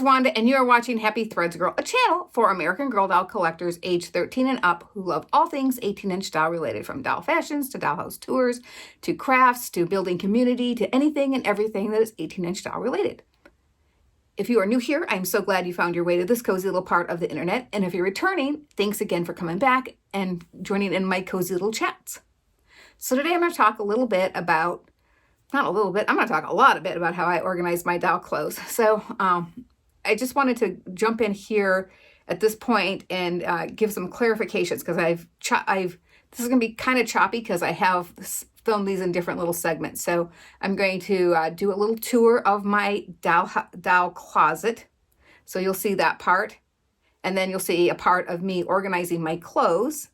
is Wanda, and you are watching Happy Threads Girl, a channel for American Girl doll collectors age 13 and up who love all things 18-inch doll related, from doll fashions to dollhouse tours to crafts to building community to anything and everything that is 18-inch doll related. If you are new here, I'm so glad you found your way to this cozy little part of the internet. And if you're returning, thanks again for coming back and joining in my cozy little chats. So today I'm going to talk a little bit about, not a little bit, I'm going to talk a lot about how I organize my doll clothes. So I just wanted to jump in here at this point and give some clarifications, because this is going to be kind of choppy because I have filmed these in different little segments. So I'm going to do a little tour of my doll closet. So you'll see that part, and then you'll see a part of me organizing my clothes,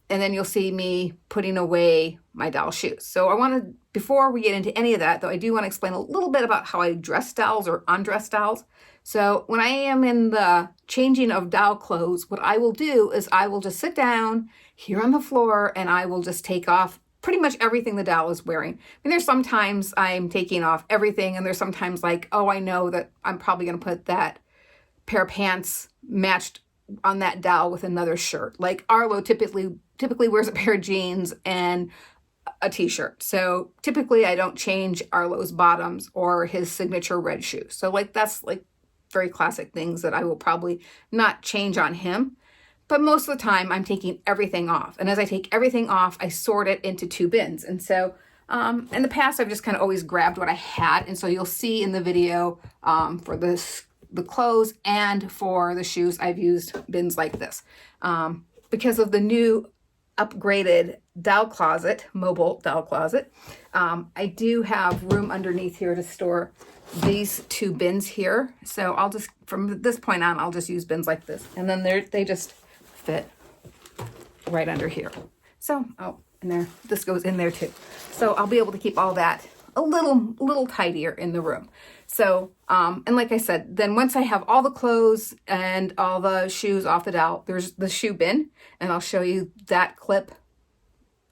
and then you'll see me putting away my doll shoes. So I want to, before we get into any of that, though, I do want to explain a little bit about how I dress dolls or undress dolls. So when I am in the changing of doll clothes, what I will do is I will just sit down here on the floor and I will just take off pretty much everything the doll is wearing. I mean, there's sometimes I'm taking off everything, and there's sometimes like, oh, I know that I'm probably going to put that pair of pants matched on that doll with another shirt. Like Arlo typically wears a pair of jeans and a t-shirt. So typically I don't change Arlo's bottoms or his signature red shoes. So like that's like very classic things that I will probably not change on him. But most of the time I'm taking everything off. And as I take everything off, I sort it into two bins. And so in the past, I've just kind of always grabbed what I had. And so you'll see in the video for the clothes and for the shoes, I've used bins like this. Because of the new upgraded doll closet, mobile doll closet, I do have room underneath here to store these two bins here. So I'll just, from this point on, I'll just use bins like this. And then they just fit right under here. So, oh, and there, this goes in there too. So I'll be able to keep all that a little tidier in the room. So, and like I said, then once I have all the clothes and all the shoes off the doll, there's the shoe bin, and I'll show you that clip.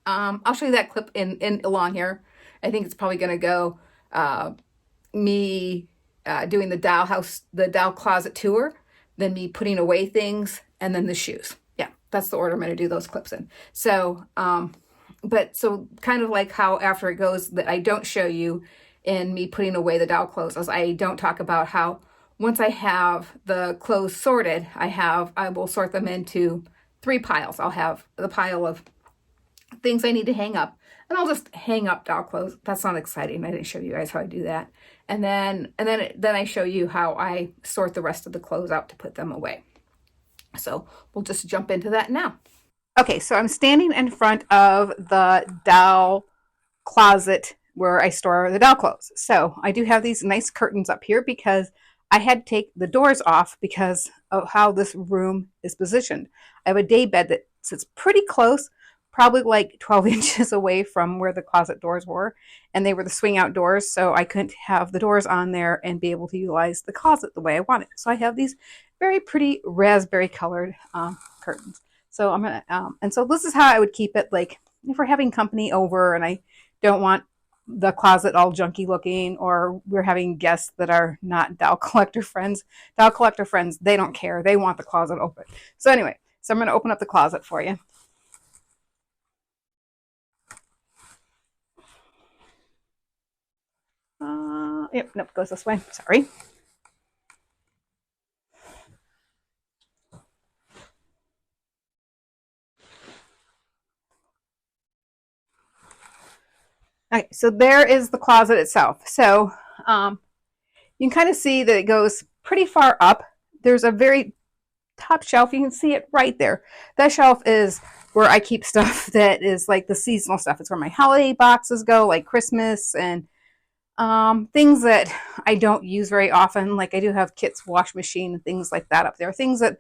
I'll show you that clip in along here. I think it's probably going to go me doing the doll closet tour, then me putting away things, and then the shoes. Yeah, that's the order I'm going to do those clips in. So, but so kind of like how after it goes that I don't show you in me putting away the doll clothes, as I don't talk about how once I have the clothes sorted, I will sort them into 3 piles. I'll have the pile of things I need to hang up, and I'll just hang up doll clothes. That's not exciting. I didn't show you guys how I do that. And then I show you how I sort the rest of the clothes out to put them away. So we'll just jump into that now. Okay, so I'm standing in front of the doll closet where I store the doll clothes. So I do have these nice curtains up here because I had to take the doors off because of how this room is positioned. I have a day bed that sits pretty close, probably like 12 inches away from where the closet doors were, and they were the swing out doors, so I couldn't have the doors on there and be able to utilize the closet the way I wanted. So I have these very pretty raspberry colored curtains. So I'm gonna, and so this is how I would keep it. Like if we're having company over and I don't want the closet all junky looking, or we're having guests that are not doll collector friends. Doll collector friends, they don't care. They want the closet open. So anyway, so I'm going to open up the closet for you. Yep, nope, goes this way. Sorry. Okay, so there is the closet itself. So you can kind of see that it goes pretty far up. There's a very top shelf. You can see it right there. That shelf is where I keep stuff that is like the seasonal stuff. It's where my holiday boxes go, like Christmas and things that I don't use very often. Like I do have Kit's wash machine and things like that up there. Things that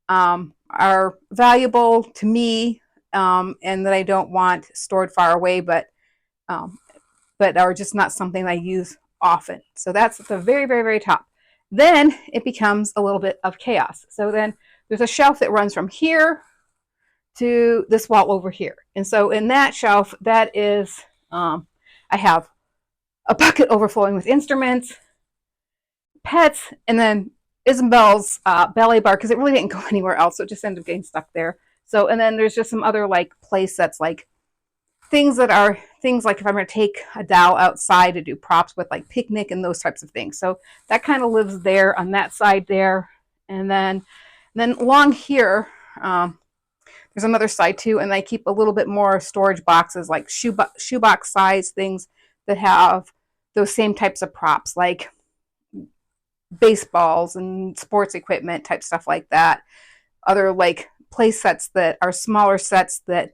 are valuable to me and that I don't want stored far away, but are just not something I use often. So that's at the very, very, very top. Then it becomes a little bit of chaos. So then there's a shelf that runs from here to this wall over here. And so in that shelf, that is, I have a bucket overflowing with instruments, pets, and then Isabel's ballet bar, because it really didn't go anywhere else, so it just ended up getting stuck there. So, and then there's just some other like play sets, like things that are things like if I'm going to take a doll outside to do props with, like picnic and those types of things. So that kind of lives there on that side there. And then along here, there's another side too, and I keep a little bit more storage boxes, like shoebox size things that have those same types of props, like baseballs and sports equipment type stuff like that. Other like play sets that are smaller sets that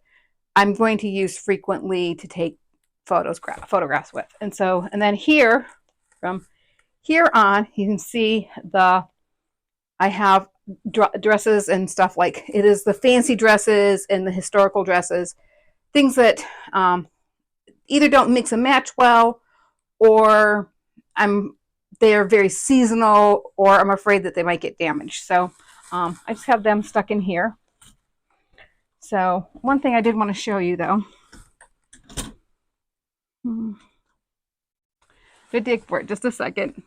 I'm going to use frequently to take photographs with. And then here, from here on, you can see I have dresses and stuff, like it is the fancy dresses and the historical dresses, things that either don't mix and match well, or they're very seasonal, or I'm afraid that they might get damaged. So I just have them stuck in here. So one thing I did want to show you though, good dig for it just a second,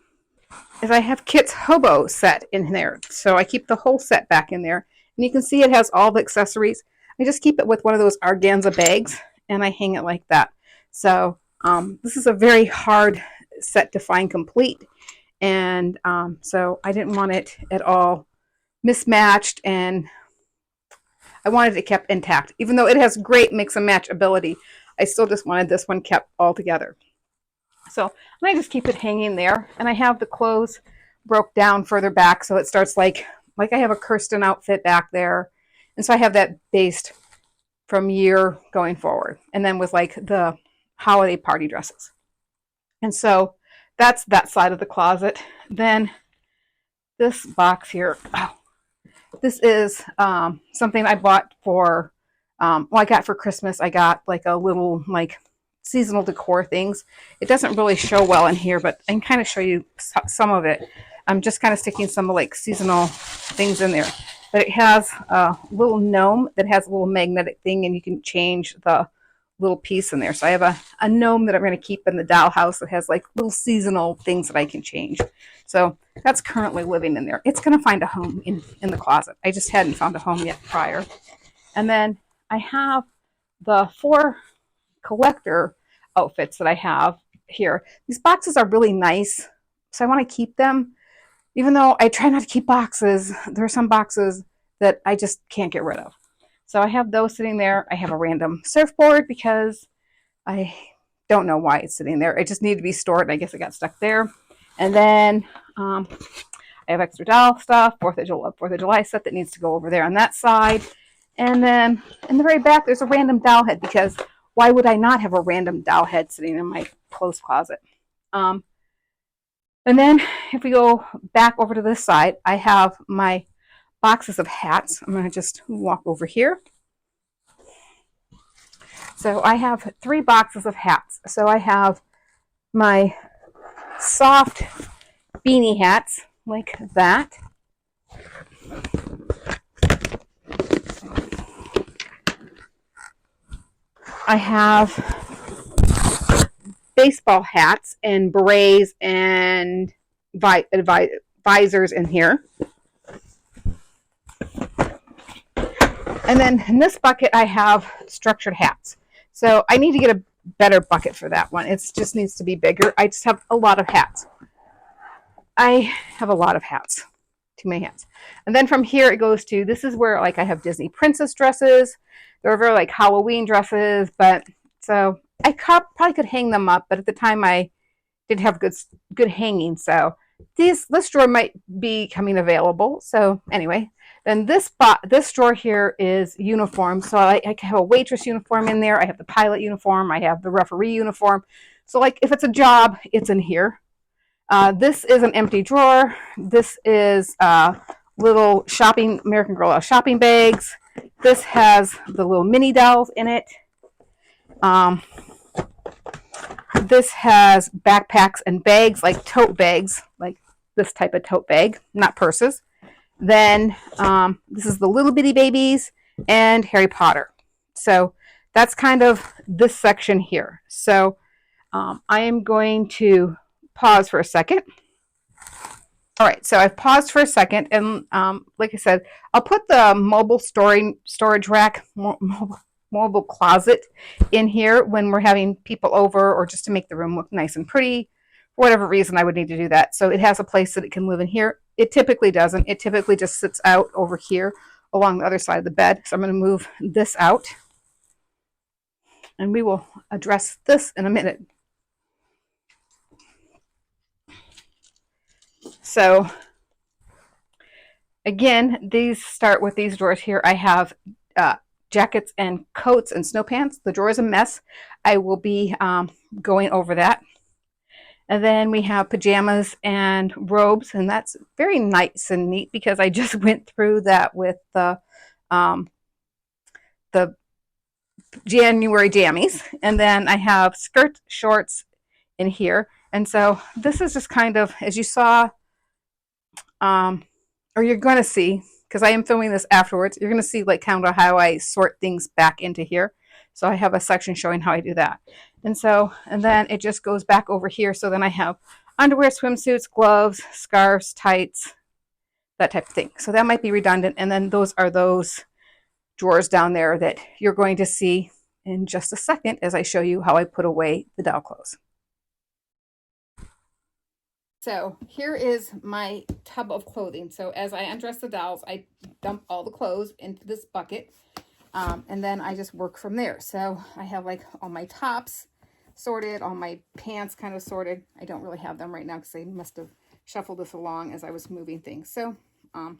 is I have Kit's hobo set in there. So I keep the whole set back in there, and you can see it has all the accessories. I just keep it with one of those organza bags, and I hang it like that. So this is a very hard set to find complete, and so I didn't want it at all mismatched, and I wanted it kept intact. Even though it has great mix and match ability, I still just wanted this one kept all together. So I just keep it hanging there, and I have the clothes broke down further back, so it starts like I have a Kirsten outfit back there, and so I have that based from year going forward, and then with like the holiday party dresses. And so that's that side of the closet. Then this box here, this is something I bought for, I got for Christmas. I got like a little like seasonal decor things. It doesn't really show well in here, but I can kind of show you some of it. I'm just kind of sticking some like seasonal things in there. But it has a little gnome that has a little magnetic thing, and you can change the little piece in there. So I have a gnome that I'm going to keep in the dollhouse that has like little seasonal things that I can change. So that's currently living in there. It's going to find a home in the closet. I just hadn't found a home yet prior. And then I have the 4 collector outfits that I have here. These boxes are really nice, so I want to keep them. Even though I try not to keep boxes, there are some boxes that I just can't get rid of. So I have those sitting there. I have a random surfboard because I don't know why it's sitting there. It just needed to be stored, and I guess it got stuck there. And then I have extra doll stuff, 4th of July set that needs to go over there on that side. And then in the very back, there's a random doll head, because why would I not have a random doll head sitting in my clothes closet? And then if we go back over to this side, I have my boxes of hats. I'm going to just walk over here. So I have 3 boxes of hats. So I have my soft beanie hats like that. I have baseball hats and berets and visors in here. And then in this bucket, I have structured hats. So I need to get a better bucket for that one. It just needs to be bigger. I just have a lot of hats. I have a lot of hats. Too many hats. And then from here, it goes to, this is where like I have Disney princess dresses. They're very like Halloween dresses, but so I probably could hang them up, but at the time I didn't have good hanging. So this drawer might be coming available. So anyway, then this drawer here is uniform. So I have a waitress uniform in there. I have the pilot uniform. I have the referee uniform. So like if it's a job, it's in here. This is an empty drawer. This is little American Girl shopping bags. This has the little mini dolls in it. This has backpacks and bags, like tote bags, like this type of tote bag, not purses. Then this is the little bitty babies and Harry Potter. So that's kind of this section here. So I am going to pause for a second. All right, so I've paused for a second, and like I said, I'll put the mobile storage rack, mobile closet in here when we're having people over, or just to make the room look nice and pretty. For whatever reason, I would need to do that. So it has a place that it can live in here. It typically doesn't. It typically just sits out over here along the other side of the bed. So I'm going to move this out, and we will address this in a minute. So again, these start with these drawers here. I have jackets and coats and snow pants. The drawer is a mess. I will be going over that. And then we have pajamas and robes, and that's very nice and neat because I just went through that with the January jammies. And then I have skirts, shorts in here. And so this is just kind of, as you saw, or you're going to see, because I am filming this afterwards, you're going to see like kind of how I sort things back into here. So I have a section showing how I do that. And then it just goes back over here. So then I have underwear, swimsuits, gloves, scarves, tights, that type of thing. So that might be redundant. And then those are those drawers down there that you're going to see in just a second as I show you how I put away the doll clothes. So here is my tub of clothing. So as I undress the dolls, I dump all the clothes into this bucket. And then I just work from there. So I have like all my tops sorted, all my pants kind of sorted. I don't really have them right now because I must have shuffled this along as I was moving things. So, I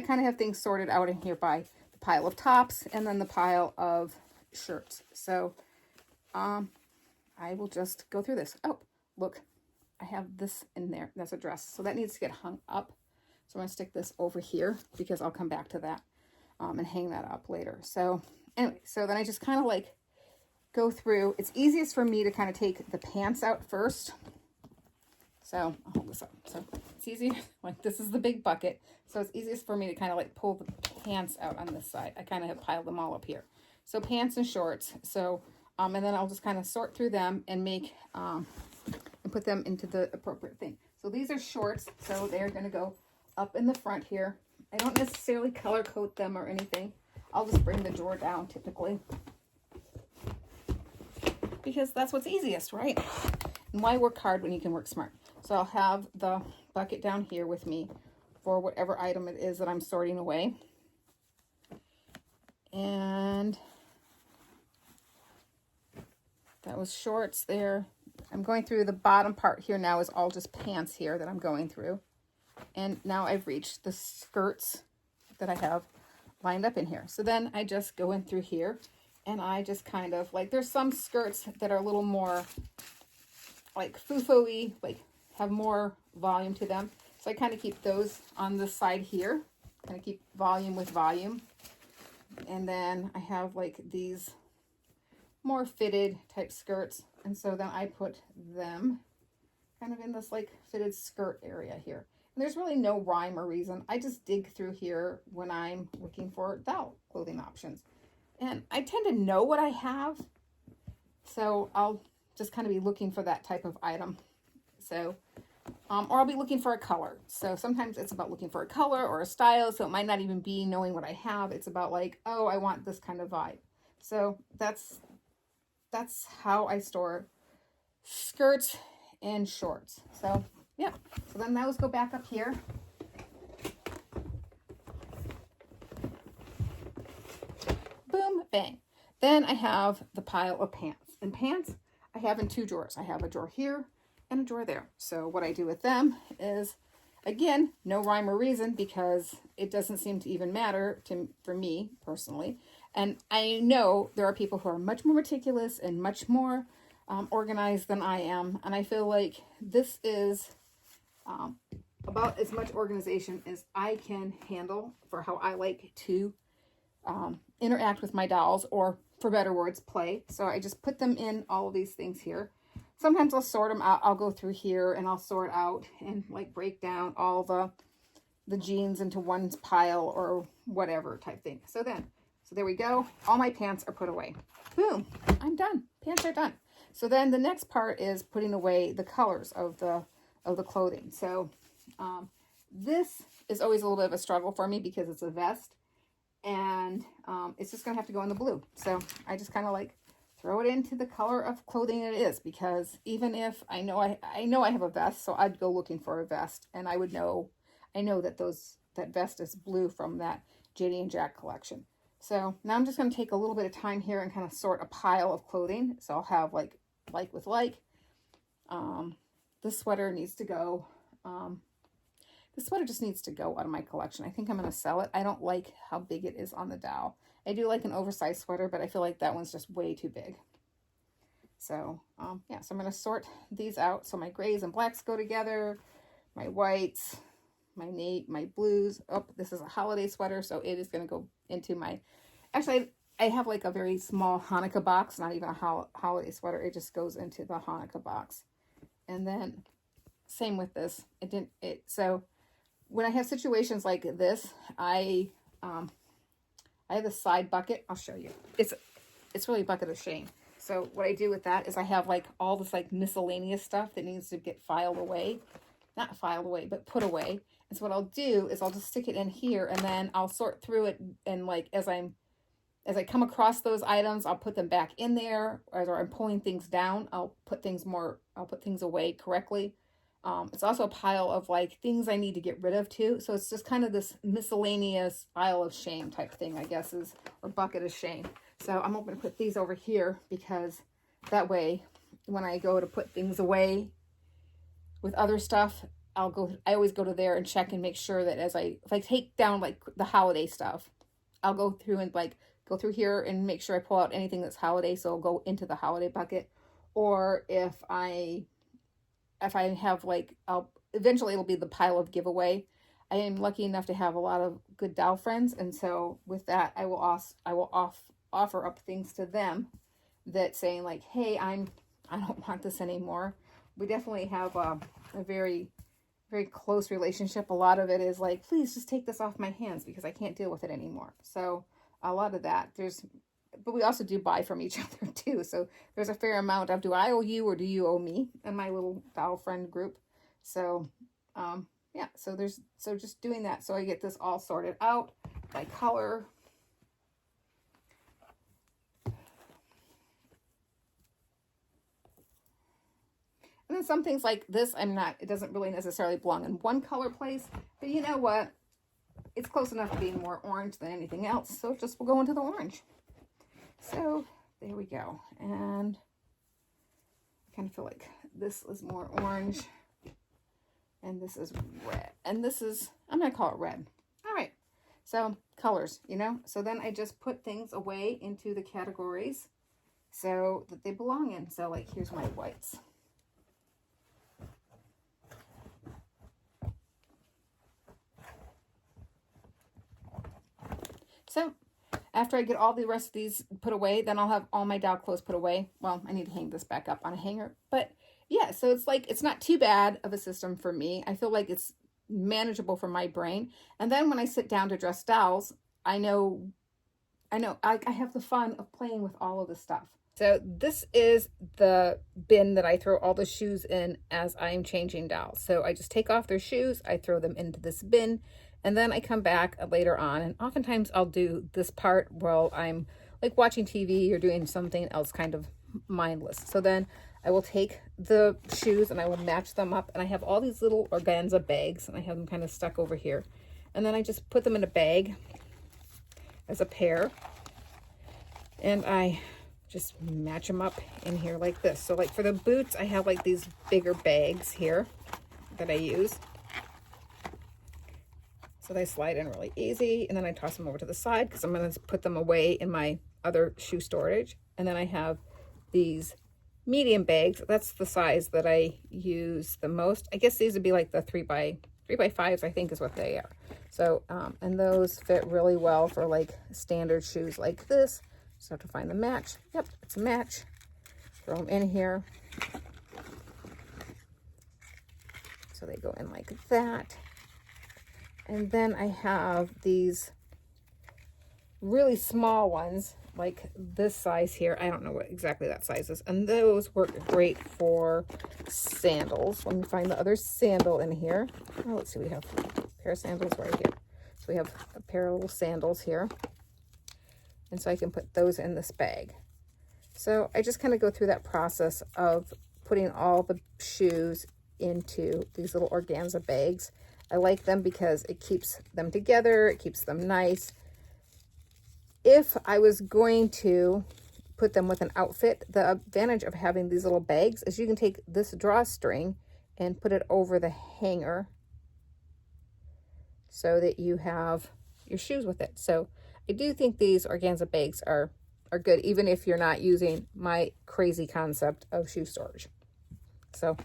kind of have things sorted out in here by the pile of tops and then the pile of shirts. So I will just go through this. Oh, look, I have this in there. That's a dress. So that needs to get hung up. So I'm going to stick this over here because I'll come back to that. And hang that up later. So anyway, so then I just kind of like go through. It's easiest for me to kind of take the pants out first. So I'll hold this up. So it's easy. Like this is the big bucket. So it's easiest for me to kind of like pull the pants out on this side. I kind of have piled them all up here. So pants and shorts. So, and then I'll just kind of sort through them and make, and put them into the appropriate thing. So these are shorts. So they're going to go up in the front here. I don't necessarily color code them or anything. I'll just bring the drawer down typically. Because that's what's easiest, right? And why work hard when you can work smart? So I'll have the bucket down here with me for whatever item it is that I'm sorting away. And that was shorts there. I'm going through the bottom part here now is all just pants here that I'm going through. And now I've reached the skirts that I have lined up in here. So then I just go in through here and I just kind of like, there's some skirts that are a little more like foo-foo-y, like have more volume to them. So I kind of keep those on this side here, kind of keep volume with volume. And then I have like these more fitted type skirts. And so then I put them kind of in this like fitted skirt area here. There's really no rhyme or reason. I just dig through here when I'm looking for doll clothing options. And I tend to know what I have. So I'll just kind of be looking for that type of item. So, or I'll be looking for a color. So sometimes it's about looking for a color or a style. So it might not even be knowing what I have. It's about like, oh, I want this kind of vibe. So that's how I store skirts and shorts. So yeah, so then those go back up here. Boom, bang. Then I have the pile of pants. And pants I have in two drawers. I have a drawer here and a drawer there. So what I do with them is, again, no rhyme or reason because it doesn't seem to even matter for me personally. And I know there are people who are much more meticulous and much more organized than I am. And I feel like this is about as much organization as I can handle for how I like to interact with my dolls, or for better words, play. So I just put them in all of these things here. Sometimes I'll sort them out. I'll go through here and I'll sort out and like break down all the jeans into one pile or whatever type thing. So there we go. All my pants are put away. Boom, I'm done. Pants are done. So then the next part is putting away the colors of the clothing. So This is always a little bit of a struggle for me because it's a vest, and it's just gonna have to go in the blue. So I just kind of like throw it into the color of clothing it is, because even if I know I have a vest, so I'd go looking for a vest, and I know that that vest is blue from that JD and Jack collection. So now I'm just going to take a little bit of time here and kind of sort a pile of clothing. So I'll have like with like. This sweater needs to go. This sweater just needs to go out of my collection. I think I'm going to sell it. I don't like how big it is on the dowel. I do like an oversized sweater, but I feel like that one's just way too big. So, yeah, so I'm going to sort these out. So my grays and blacks go together, my whites, my blues. Oh, this is a holiday sweater, so it is going to go into my, actually, I have like a very small Hanukkah box, not even a holiday sweater. It just goes into the Hanukkah box. And then same with this. So when I have situations like this, I have a side bucket. I'll show you. It's really a bucket of shame. So what I do with that is I have like all this like miscellaneous stuff that needs to get filed away. Not filed away, but put away. And so what I'll do is I'll just stick it in here, and then I'll sort through it, and like as I come across those items, I'll put them back in there. As I'm pulling things down, I'll put things away correctly. It's also a pile of like things I need to get rid of too. So it's just kind of this miscellaneous pile of shame type thing, I guess, or bucket of shame. So I'm going to put these over here, because that way when I go to put things away with other stuff, I always go to there and check and make sure that if I take down like the holiday stuff, I'll go through and like go through here and make sure I pull out anything that's holiday, so I'll go into the holiday bucket. Or if I have like, eventually it'll be the pile of giveaway. I am lucky enough to have a lot of good doll friends, and so with that, I will offer up things to them that saying like, hey, I don't want this anymore. We definitely have a very, very close relationship. A lot of it is like, please just take this off my hands because I can't deal with it anymore. So a lot of that, but we also do buy from each other too. So there's a fair amount of, do I owe you or do you owe me, in my little doll friend group. So, yeah, so just doing that. So I get this all sorted out by color. And then some things like this, it doesn't really necessarily belong in one color place, but you know what? It's close enough to being more orange than anything else. So we'll go into the orange. So there we go. And I kind of feel like this is more orange, and this is red. And this is, I'm going to call it red. All right. So colors, so then I just put things away into the categories so that they belong in. So like, here's my whites. So after I get all the rest of these put away, then I'll have all my doll clothes put away. Well, I need to hang this back up on a hanger. But yeah, so it's like, it's not too bad of a system for me. I feel like it's manageable for my brain. And then when I sit down to dress dolls, I know I have the fun of playing with all of the stuff. So this is the bin that I throw all the shoes in as I'm changing dolls. So I just take off their shoes, I throw them into this bin, and then I come back later on, and oftentimes I'll do this part while I'm like watching TV or doing something else kind of mindless. So then I will take the shoes and I will match them up, and I have all these little organza bags, and I have them kind of stuck over here. And then I just put them in a bag as a pair, and I just match them up in here like this. So like for the boots, I have like these bigger bags here that I use. So they slide in really easy, and then I toss them over to the side because I'm going to put them away in my other shoe storage. And then I have these medium bags. That's the size that I use the most. I guess these would be like the 3x5s, I think is what they are. So, and those fit really well for like standard shoes like this. Just have to find the match. Yep, it's a match. Throw them in here. So they go in like that. And then I have these really small ones like this size here. I don't know what exactly that size is. And those work great for sandals. Let me find the other sandal in here. Oh, let's see, we have a pair of sandals right here. So we have a pair of little sandals here. And so I can put those in this bag. So I just kind of go through that process of putting all the shoes into these little organza bags. I like them because it keeps them together. It keeps them nice. If I was going to put them with an outfit, the advantage of having these little bags is you can take this drawstring and put it over the hanger so that you have your shoes with it. So I do think these organza bags are good, even if you're not using my crazy concept of shoe storage. So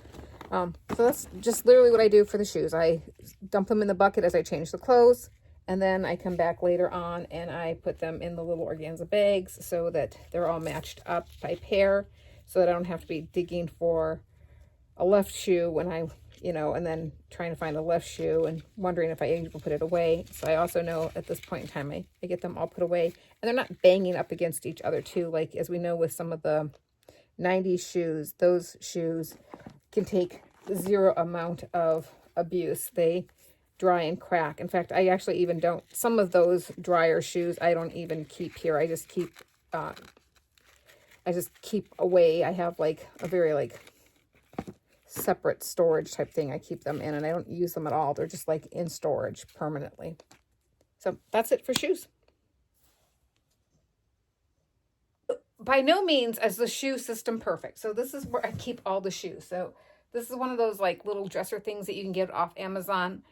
that's just literally what I do for the shoes. I dump them in the bucket as I change the clothes, and then I come back later on and I put them in the little organza bags so that they're all matched up by pair, so that I don't have to be digging for a left shoe when I, and then trying to find a left shoe and wondering if I able to put it away. So I also know at this point in time, I get them all put away, and they're not banging up against each other too. Like, as we know with some of the 90s shoes, those shoes can take zero amount of abuse. They dry and crack. In fact, I actually even don't, some of those dryer shoes, I don't even keep here. I just keep away. I have like a very separate storage type thing I keep them in, and I don't use them at all. They're just like in storage permanently. So that's it for shoes. By no means is the shoe system perfect. So this is where I keep all the shoes. So this is one of those like little dresser things that you can get off Amazon.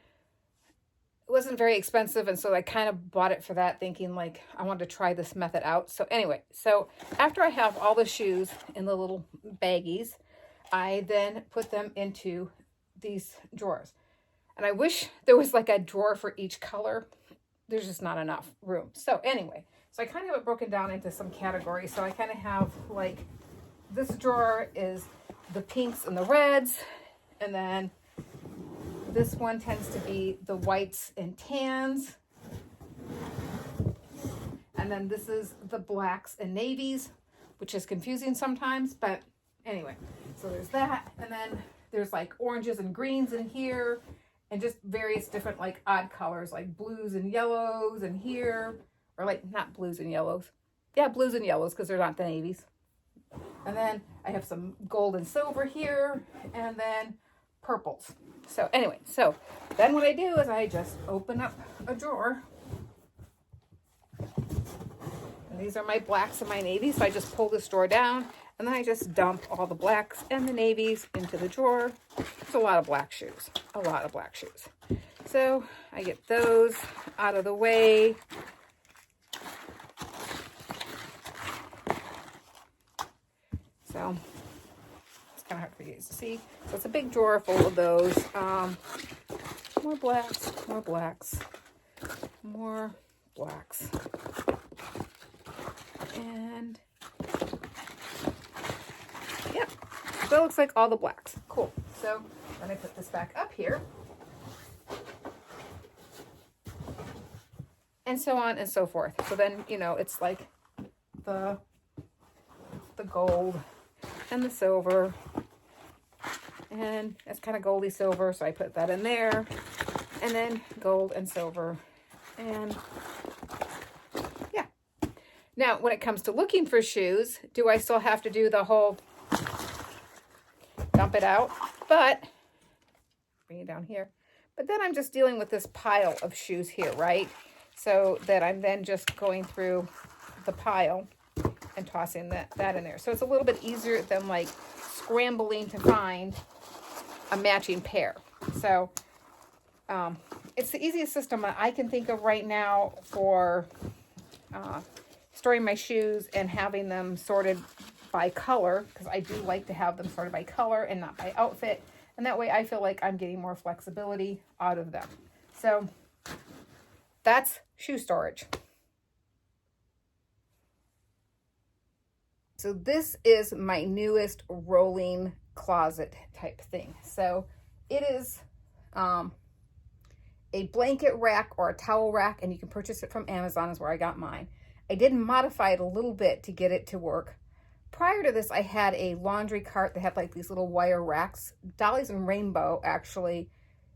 It wasn't very expensive, and so I kind of bought it for that, thinking like I wanted to try this method out. So anyway, so after I have all the shoes in the little baggies, I then put them into these drawers. And I wish there was like a drawer for each color. There's just not enough room. So anyway, so I kind of have it broken down into some categories. So I kind of have like, this drawer is the pinks and the reds. And then this one tends to be the whites and tans. And then this is the blacks and navies, which is confusing sometimes, but anyway. So there's that, and then there's like oranges and greens in here, and just various different like odd colors, like blues and yellows in here, or like not blues and yellows. Yeah, blues and yellows, because they're not the navies. And then I have some gold and silver here, and then purples. So anyway, so then what I do is I just open up a drawer. And these are my blacks and my navies, so I just pull this drawer down. And then I just dump all the blacks and the navies into the drawer. It's a lot of black shoes. A lot of black shoes. So I get those out of the way. So it's kind of hard for you guys to see. So it's a big drawer full of those. More blacks, more blacks, more blacks. And yeah, so it looks like all the blacks. Cool. So then I put this back up here. And so on and so forth. So then, it's like the gold and the silver. And it's kind of goldy silver, so I put that in there. And then gold and silver. And yeah. Now, when it comes to looking for shoes, do I still have to do the whole dump it out? But, bring it down here. But then I'm just dealing with this pile of shoes here, right? So that I'm then just going through the pile and tossing that in there. So it's a little bit easier than like scrambling to find a matching pair. So it's the easiest system I can think of right now for storing my shoes and having them sorted by color, because I do like to have them sorted by color and not by outfit. And that way I feel like I'm getting more flexibility out of them. So that's shoe storage. So this is my newest rolling closet type thing. So it is a blanket rack or a towel rack, and you can purchase it from Amazon is where I got mine. I did modify it a little bit to get it to work. Prior to this, I had a laundry cart that had like these little wire racks. Dollies and Rainbow actually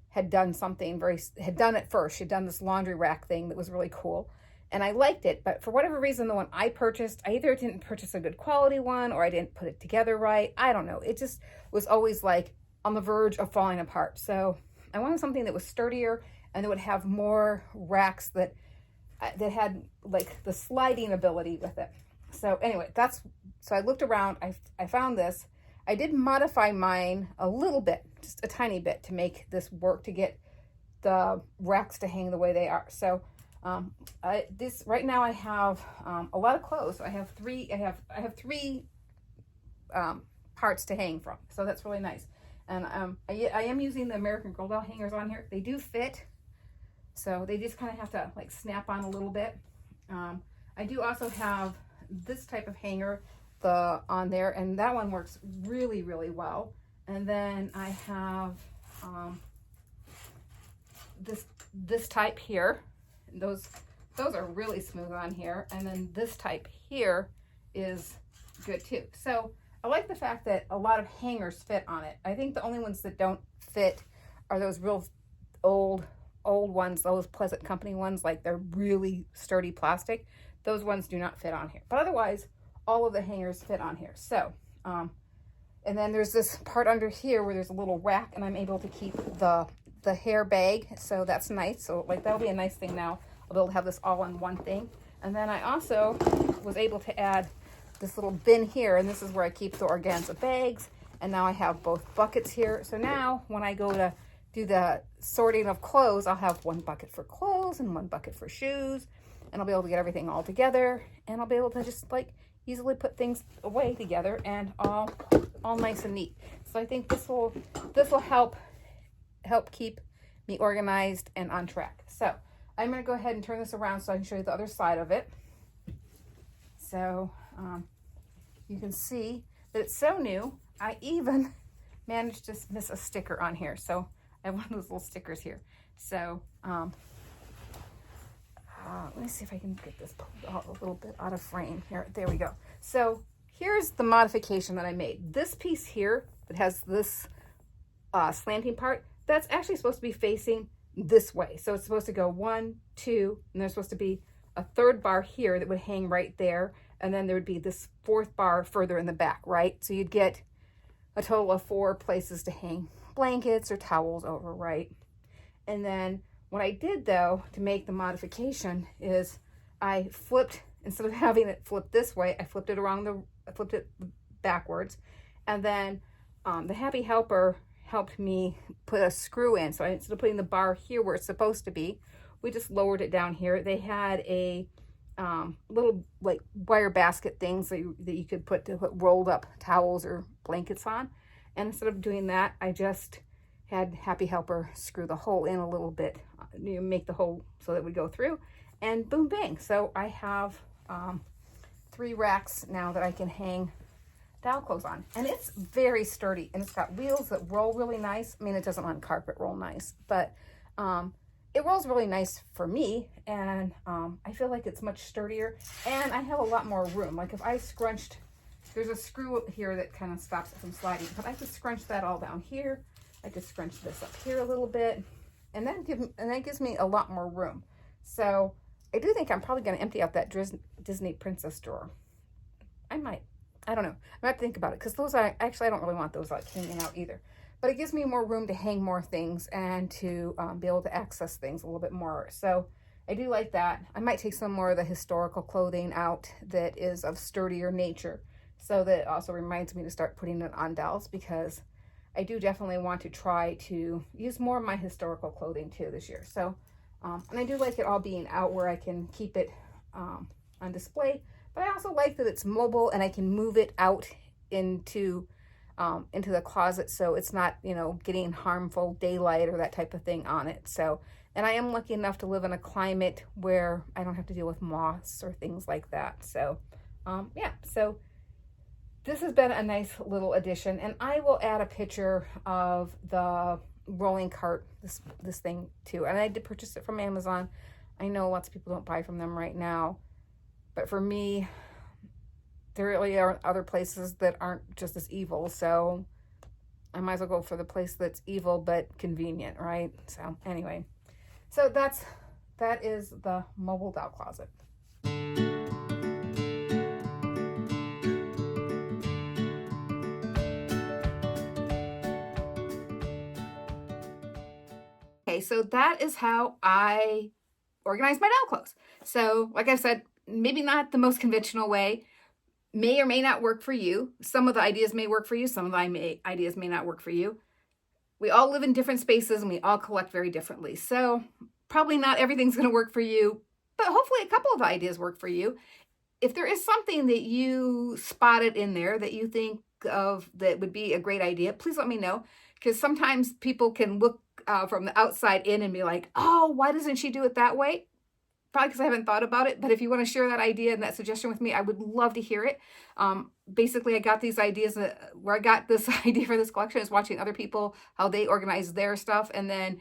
had done something had done it first. She'd done this laundry rack thing that was really cool. And I liked it, but for whatever reason, the one I purchased, I either didn't purchase a good quality one or I didn't put it together right. I don't know. It just was always like on the verge of falling apart. So I wanted something that was sturdier and that would have more racks that had like the sliding ability with it. So anyway, so I looked around, I found this. I did modify mine a little bit, just a tiny bit, to make this work, to get the racks to hang the way they are. So right now I have a lot of clothes. I have three parts to hang from, so that's really nice. And I am using the American Girl doll hangers on here. They do fit, so they just kind of have to like snap on a little bit. I do also have this type of hanger on there, and that one works really, really well. And then I have this type here. Those are really smooth on here. And then this type here is good too. So I like the fact that a lot of hangers fit on it. I think the only ones that don't fit are those real old ones, those Pleasant Company ones, like they're really sturdy plastic. Those ones do not fit on here. But otherwise, all of the hangers fit on here. So, and then there's this part under here where there's a little rack, and I'm able to keep the hair bag, so that's nice. So like that'll be a nice thing now. I'll be able to have this all in one thing. And then I also was able to add this little bin here, and this is where I keep the organza bags. And now I have both buckets here. So now when I go to do the sorting of clothes, I'll have one bucket for clothes and one bucket for shoes, and I'll be able to get everything all together, and I'll be able to just like easily put things away together and all nice and neat. So I think this will help keep me organized and on track. So I'm going to go ahead and turn this around so I can show you the other side of it. So you can see that it's so new. I even managed to miss a sticker on here. So I have one of those little stickers here. So let me see if I can get this pulled out a little bit out of frame here. There we go. So here's the modification that I made. This piece here that has this slanting part, that's actually supposed to be facing this way. So it's supposed to go 1, 2, and there's supposed to be a third bar here that would hang right there. And then there would be this fourth bar further in the back, right? So you'd get a total of 4 places to hang blankets or towels over, right? And then what I did though to make the modification is I flipped, instead of having it flip this way, I flipped it backwards. And then the Happy Helper helped me put a screw in. So instead of putting the bar here where it's supposed to be, we just lowered it down here. They had a little like wire basket things that you could put rolled up towels or blankets on. And instead of doing that, I just had Happy Helper screw the hole in a little bit, make the hole so that it would go through, and boom, bang. So I have 3 racks now that I can hang doll clothes on, and it's very sturdy, and it's got wheels that roll really nice. I mean, it doesn't on carpet roll nice, but it rolls really nice for me, and I feel like it's much sturdier, and I have a lot more room. Like if I scrunched, there's a screw here that kind of stops it from sliding, but I could scrunch that all down here. I could scrunch this up here a little bit, and that gives me a lot more room. So I do think I'm probably going to empty out that Disney princess drawer. I might. I don't know. I have to think about it, because those I don't really want those like hanging out either. But it gives me more room to hang more things and to be able to access things a little bit more. So I do like that. I might take some more of the historical clothing out that is of sturdier nature, so that it also reminds me to start putting it on dolls, because I do definitely want to try to use more of my historical clothing too this year. So, and I do like it all being out where I can keep it on display, but I also like that it's mobile and I can move it out into the closet, so it's not, getting harmful daylight or that type of thing on it. So, and I am lucky enough to live in a climate where I don't have to deal with moths or things like that. So, yeah, so this has been a nice little addition, and I will add a picture of the rolling cart, this thing too. And I did purchase it from Amazon. I know lots of people don't buy from them right now. But for me, there really are other places that aren't just as evil. So I might as well go for the place that's evil but convenient, right? So anyway, so that is the mobile doll closet. Okay, so that is how I organize my doll clothes. So, like I said, maybe not the most conventional way, may or may not work for you. Some of the ideas may work for you, some of the ideas may not work for you. We all live in different spaces and we all collect very differently. So, probably not everything's going to work for you, but hopefully a couple of ideas work for you. If there is something that you spotted in there that you think of that would be a great idea, please let me know, because sometimes people can look from the outside in and be like, oh, why doesn't she do it that way? Probably because I haven't thought about it. But if you want to share that idea and that suggestion with me, I would love to hear it. Basically, I got these ideas where I got this idea for this collection is watching other people, how they organize their stuff. And then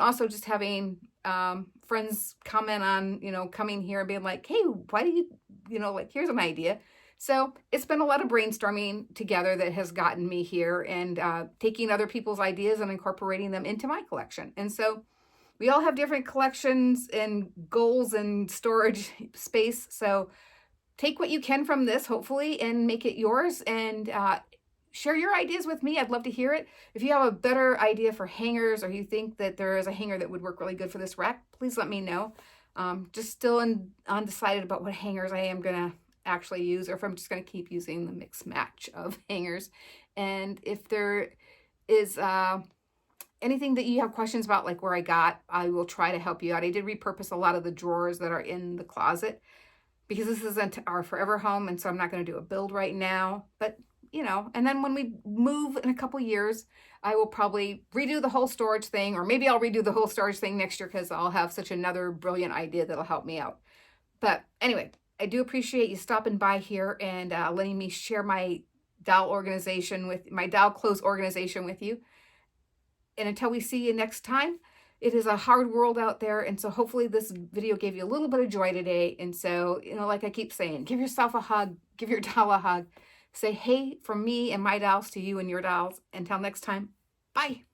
also just having friends comment on, coming here and being like, hey, why do you, like, here's an idea. So it's been a lot of brainstorming together that has gotten me here, and taking other people's ideas and incorporating them into my collection. And so we all have different collections and goals and storage space. So take what you can from this, hopefully, and make it yours, and share your ideas with me. I'd love to hear it. If you have a better idea for hangers, or you think that there is a hanger that would work really good for this rack, please let me know. Just still undecided about what hangers I am going to actually use, or if I'm just going to keep using the mix match of hangers. And if there is anything that you have questions about, like where I will try to help you out. I did repurpose a lot of the drawers that are in the closet because this isn't our forever home, and so I'm not going to do a build right now. But and then when we move in a couple years, I will probably redo the whole storage thing, or maybe I'll redo the whole storage thing next year because I'll have such another brilliant idea that'll help me out. But anyway, I do appreciate you stopping by here and letting me share my doll clothes organization with you. And until we see you next time, it is a hard world out there. And so hopefully this video gave you a little bit of joy today. And so, like I keep saying, give yourself a hug, give your doll a hug. Say hey from me and my dolls to you and your dolls. Until next time, bye.